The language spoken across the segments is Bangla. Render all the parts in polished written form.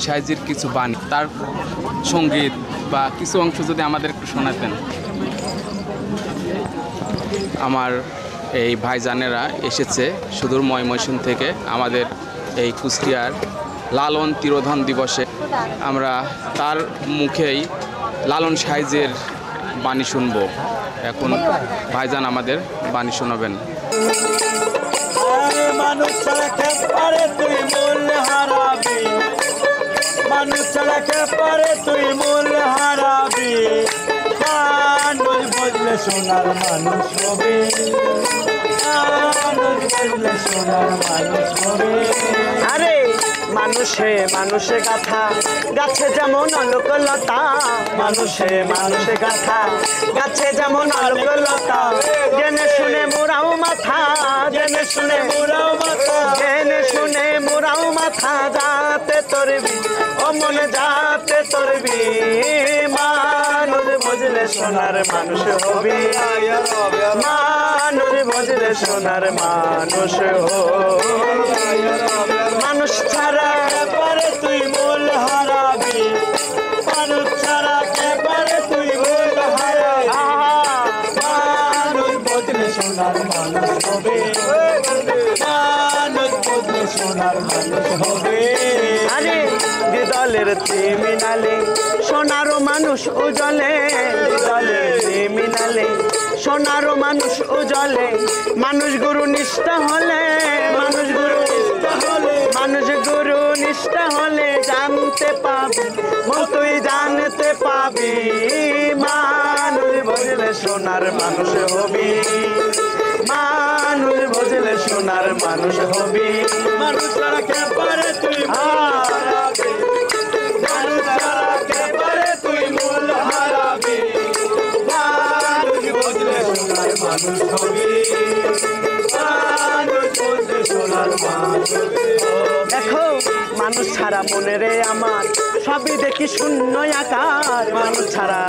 সাইজির কিছু বাণী, তার সঙ্গীত বা কিছু অংশ যদি আমাদের একটু শোনাতেন। আমার এই ভাইজানেরা এসেছে সুদূর ময়মনসিংহ থেকে আমাদের এই কুষ্টিয়ার লালন তিরোধান দিবসে। আমরা তার মুখেই লালন সাইজের বাণী শুনব। এখন ভাইজান আমাদের বাণী শোনাবেন। মানুষ ছাড়া কে পারে তুই মূল হারাবি, মানুষ ছাড়া কে পারে তুই মূল হারাবি, মানুষ বললে সোনার মানুষ হবে, মানুষ বললে সোনার মানুষ হবে। আরে মানুষে মানুষে গাথা, গাছে যেমন আলোকলতা, মানুষে মানুষে গাথা, গাছে যেমন আলোকলতা, জেনে শুনে মোরাও মাথা, জেনে শুনে মোরাও মাথা, জেনে শুনে মোরাও মাথা, যাতে তরবি ও মনে যাতে তরবি, মানুষ বুঝলে সোনার মানুষ হবি, মানুষ বুঝলে সোনার মানুষ হবি। মানুষ ছাড়া কে পারে তুই মূল হারাবি, মানুষ ছাড়া কে পারে তুই মূল হারাবি, মানুষ বুঝলে সোনার মানুষ হবে, মানুষ বুঝলে সোনার মানুষ হবে। আরে দলের মিনালে সোনারও মানুষ উজলে, দলের মিনালে সোনারও মানুষ উজলে, মানুষ গুরু নিষ্ঠা হলে, মানুষ গুরু নিষ্ঠা হলে, মানুষ গুরু নিষ্ঠা হলে জানতে পাবি, তুই জানতে পাবি, মানুষ বুঝলে সোনার মানুষ হবি, মানুষ বুঝলে সোনার মানুষ হবি। মানুষ ছাড়া কে পারে তুই হারাবি, মানুষ ছাড়া কে পারে তুই মূল হারাবি, মানুষ বুঝলে সোনার মানুষ হবি, মানুষ বুঝলে সোনার মানুষ হবি। দেখো মানুষ ছাড়া মনে রে আমার সবই দেখি শূন্য আকার, মানুষ ছাড়া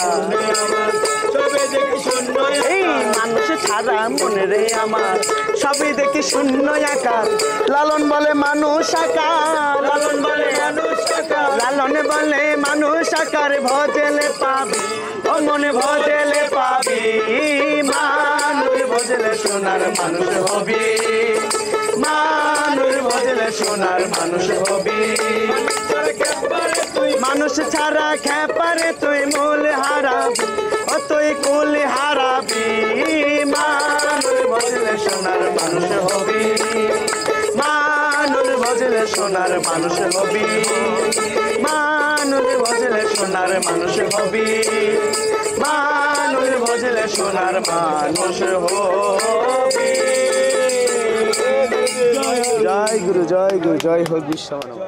আমার সবই দেখি শূন্য, এই মানুষ ছাড়া মনে রে আমার সবই দেখি শূন্য আকার, লালন বলে মানুষ আকার, লালন বলে মানুষ আকার, লালন বলে মানুষ আকার, ভজলে পাবি ও মনে ভজলে পাবি, মানুষ ভজলে সোনার মানুষ হবি, মানুষ ভজলে সোনার মানুষ হবি। মানুষ ছাড়া কে পারে তুই মূল হারাবি, ও তুই কুল হারাবি, মানুষ ভজলে সোনার মানুষ হবি, মানুষ ভজলে সোনার মানুষ হবি, মানুষ ভজলে সোনার মানুষ হবি, মানুষ ভজলে সোনার মানুষ হবি। জয় গুরু, জয় গুরু, জয় হোক বিশ্ব মানব।